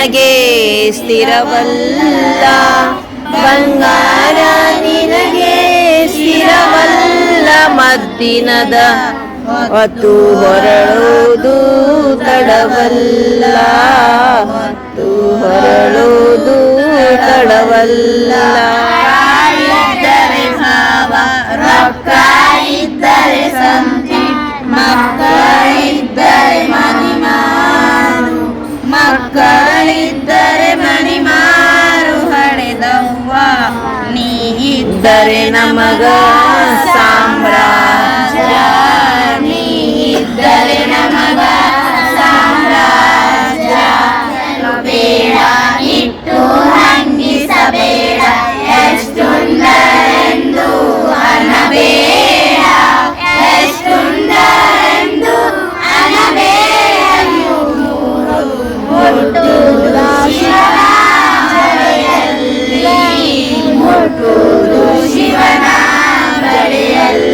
ನಿನಗೆ ಸ್ಥಿರವಲ್ಲ, ಬಂಗಾರ ನಿನಗೆ ಸ್ಥಿರವಲ್ಲ. ಮದ್ದಿನದ ಹೊತ್ತು ಹೊರಳೋದು ತಡವಲ್ಲ, ಹೊತ್ತು ಹೊರಳೋದು ತಡವಲ್ಲ. ಇದ್ದರೆ ಭಾವ, ರೊಕ್ಕ ಇದ್ದರೆ ಸಂತಿ, ಮಕ್ಕಳಿದ್ದರೆ ಮನಿಮಾರು, ಮಕ್ಕಳಿದ್ದರೆ ಮನಿಮಾರು. ಹಡೆದವ್ವ ನೀ ಇದ್ದರೆ ನಮಗ ಸಾಮ್ರಾಜ್ಯ, ನೀ ಇದ್ದರೆ ನಮಗ ಸಾಮ್ರಾಜ್ಯ. ಬೇಡ ಇಟ್ಟು ಹಂಗಿಸಬೇಡ, ಎಷ್ಟುಂಡರೆಂದು ಅನ್ನಬೇಡ, ಎಷ್ಟುಂಡರೆಂದು ಅನ್ನಬೇಡ. ಮುಟ್ಟುವುದು ಶಿವನ ಬಳಿಯಲ್ಲಿ, ಮುಟ್ಟುವುದು ಶಿವನ ಬಳಿಯಲ್ಲಿ.